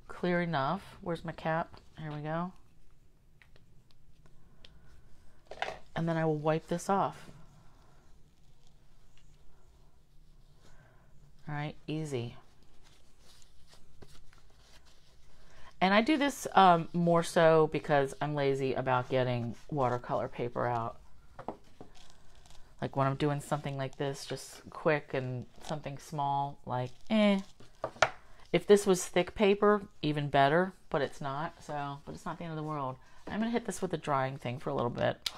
Clear enough. Where's my cap? Here we go. And then I will wipe this off. All right, easy. And I do this more so because I'm lazy about getting watercolor paper out. Like when I'm doing something like this, just quick and something small, like If this was thick paper, even better, but it's not. But it's not the end of the world. I'm gonna hit this with a drying thing for a little bit.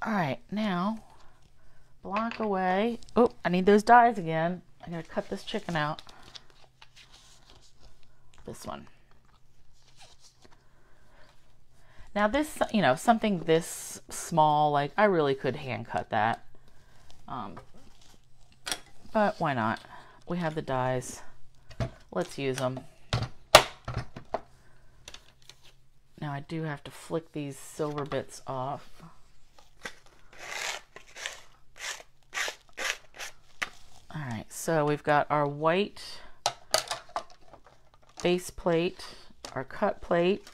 All right, now block away. Oh, I need those dies again. I gotta cut this chicken out. This one. Now this, you know, something this small, like I really could hand cut that. But why not? We have the dies. Let's use them. Now I do have to flick these silver bits off. All right, so we've got our white base plate, our cut plate.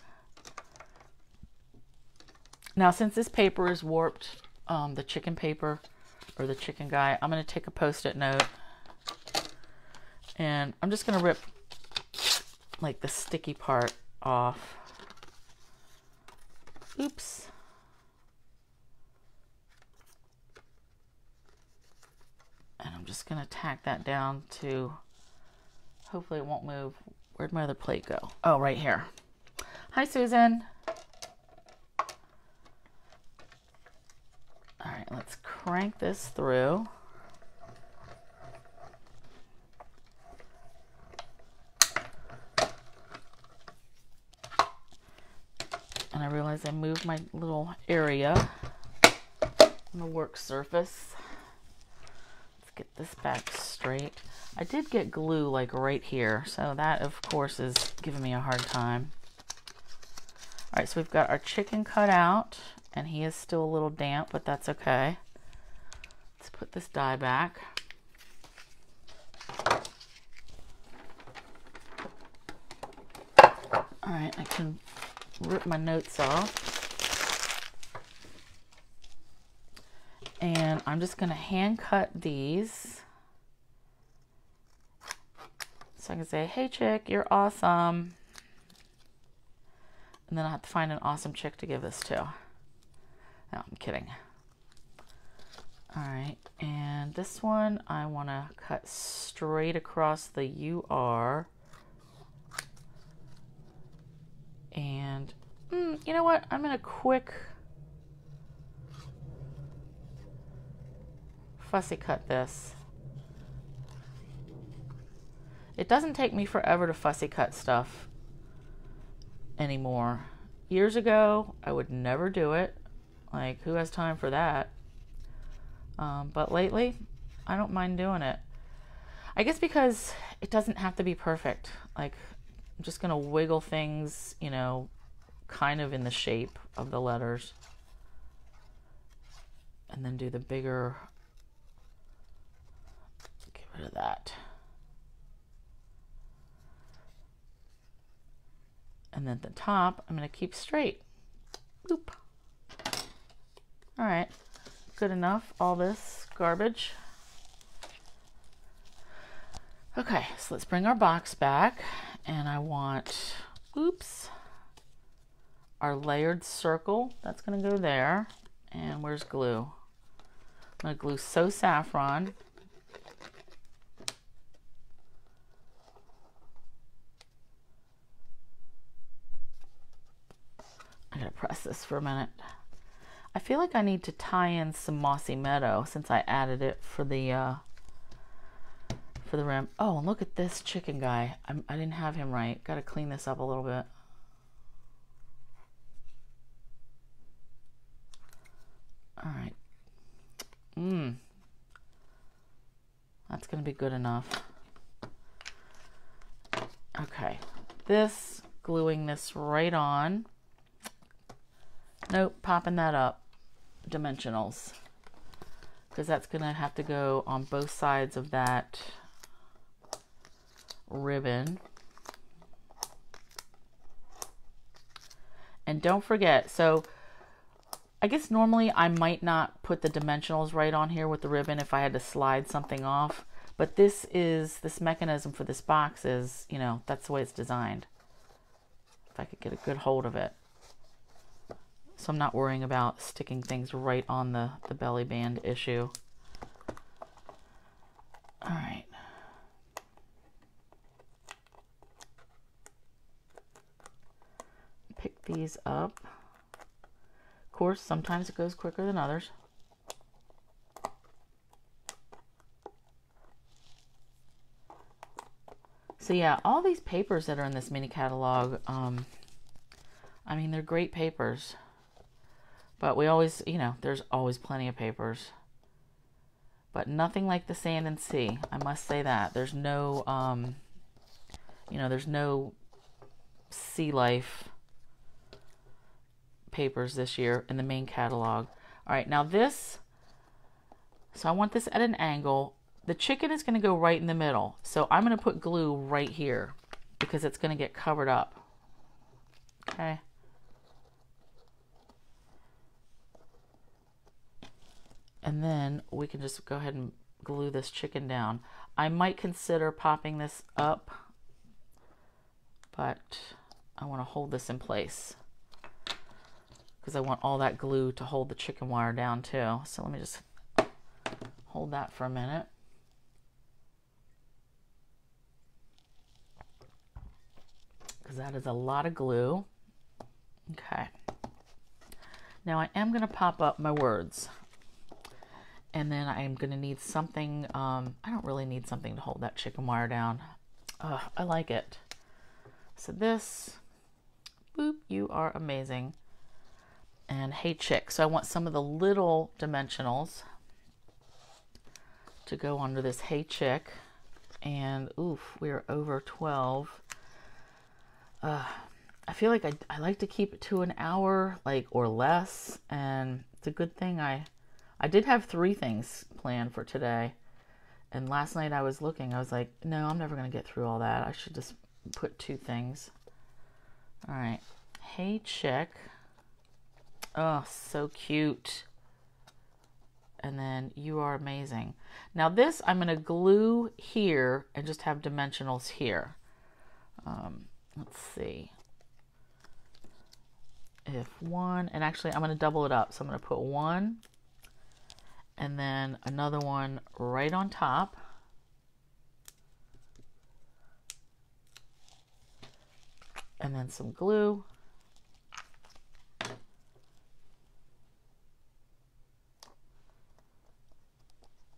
Now, since this paper is warped, the chicken paper or the chicken guy, I'm going to take a Post-it note and I'm just going to rip like the sticky part off. Oops. And I'm just going to tack that down to, hopefully it won't move. Where'd my other plate go? Oh, right here. Hi, Susan. All right, let's crank this through. And I realize I moved my little area on the work surface. Let's get this back straight. I did get glue like right here, so that of course is giving me a hard time. All right, so we've got our chicken cut out, and he is still a little damp, but that's okay. Let's put this die back. All right, I can rip my notes off. And I'm just gonna hand cut these. So I can say, hey chick, you're awesome. And then I have to find an awesome chick to give this to. No, I'm kidding. All right, and this one I want to cut straight across the UR. And you know what? I'm going to quick fussy cut this. It doesn't take me forever to fussy cut stuff anymore. Years ago, I would never do it. Like, who has time for that? But lately, I don't mind doing it. I guess because it doesn't have to be perfect. Like, I'm just going to wiggle things, you know, kind of in the shape of the letters. And then do the bigger, get rid of that. And then at the top, I'm going to keep straight. Boop. All right, good enough, all this garbage. Okay, so let's bring our box back, and I want, oops, our layered circle. That's going to go there. And where's glue? I'm going to glue So Saffron. I gotta press this for a minute. I feel like I need to tie in some Mossy Meadow since I added it for the rim. Oh, and look at this chicken guy. I didn't have him right. Got to clean this up a little bit. All right. That's going to be good enough. Okay. This, gluing this right on. Nope, popping that up. Dimensionals. Because that's going to have to go on both sides of that ribbon. And don't forget, so I guess normally I might not put the dimensionals right on here with the ribbon if I had to slide something off, but this mechanism for this box is, you know, that's the way it's designed. If I could get a good hold of it. So I'm not worrying about sticking things right on the belly band issue. All right. Pick these up. Of course, sometimes it goes quicker than others. So yeah, all these papers that are in this mini catalog, I mean, they're great papers. But we always, you know, there's always plenty of papers. But nothing like the Sand and Sea. I must say that. There's no, you know, there's no sea life papers this year in the main catalog. All right, now this, so I want this at an angle. The chicken is going to go right in the middle. So I'm going to put glue right here because it's going to get covered up. Okay. And then we can just go ahead and glue this chicken down. I might consider popping this up, but I want to hold this in place because I want all that glue to hold the chicken wire down too. So let me just hold that for a minute. Because that is a lot of glue. Okay. Now I am going to pop up my words. And then I'm going to need something, I don't really need something to hold that chicken wire down. I like it. So this, boop, you are amazing. And Hey Chick. So I want some of the little dimensionals to go under this Hey Chick. And oof, we are over 12. I feel like I like to keep it to an hour, like, or less. And it's a good thing I did have 3 things planned for today, and last night I was looking, I was like, no, I'm never going to get through all that. I should just put 2 things. All right. Hey Chick. Oh, so cute. And then You Are Amazing. Now this, I'm going to glue here and just have dimensionals here. Let's see. If 1, and actually I'm going to double it up. So I'm going to put 1. And then another one right on top. And then some glue.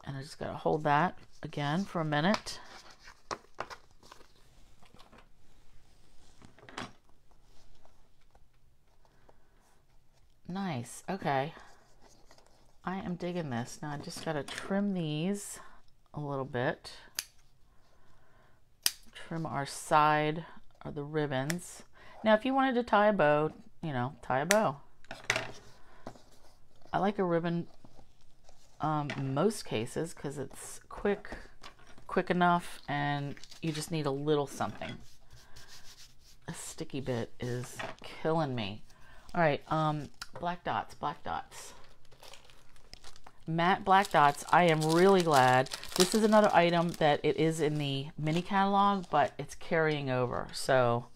And I just got to hold that again for a minute. Nice. Okay. I am digging this. Now I just got to trim these a little bit. trim our side or the ribbons. Now, if you wanted to tie a bow, you know, tie a bow. I like a ribbon in most cases because it's quick enough, and you just need a little something. A sticky bit is killing me. All right, black dots. Matte black dots. I am really glad. This is another item that it is in the mini catalog, but it's carrying over. So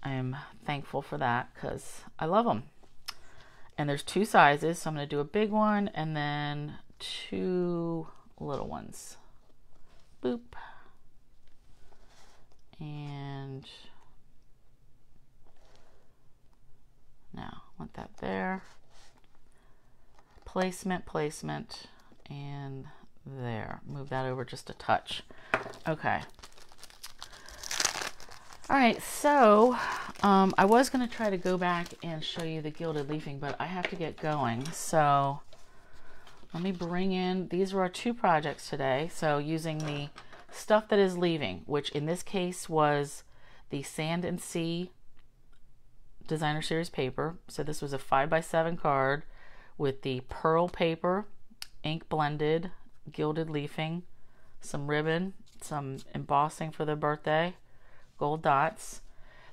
I am thankful for that because I love them. And there's 2 sizes, so I'm going to do a big one and then 2 little ones. Boop. And now, want that there. Placement, and there. Move that over just a touch. Okay. All right, so I was going to try to go back and show you the gilded leafing, but I have to get going. So let me bring in, these were our 2 projects today. So using the stuff that is leaving, which in this case was the Sand and Sea Designer Series paper. So this was a 5x7 card with the pearl paper, ink blended, gilded leafing, some ribbon, some embossing for the birthday, gold dots.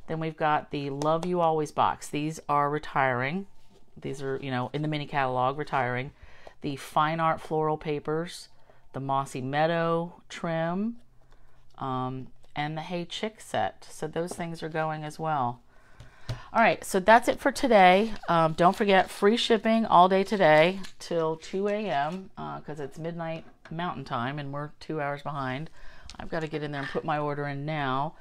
Then we've got the Love You Always box. These are retiring. These are, you know, in the mini catalog, retiring. The fine art floral papers, the Mossy Meadow trim, and the Hey Chick set. So those things are going as well. All right, so that's it for today. Don't forget, free shipping all day today till 2 a.m. Because it's midnight Mountain Time and we're 2 hours behind. I've got to get in there and put my order in now.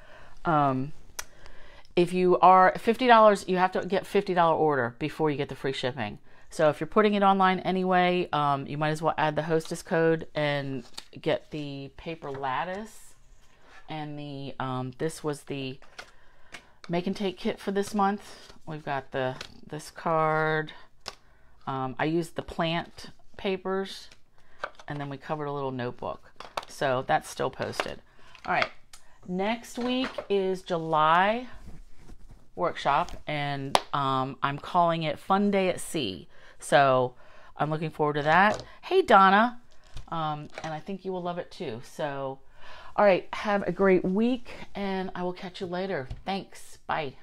If you are $50, you have to get $50 order before you get the free shipping. So if you're putting it online anyway, you might as well add the hostess code and get the paper lattice. And the this was the make and take kit for this month. We've got this card. I used the plant papers, and then we covered a little notebook. So that's still posted. All right, next week is July workshop, and I'm calling it Fun Day at Sea. So I'm looking forward to that. Hey, Donna. And I think you will love it too. So, all right, have a great week, and I will catch you later. Thanks. Bye.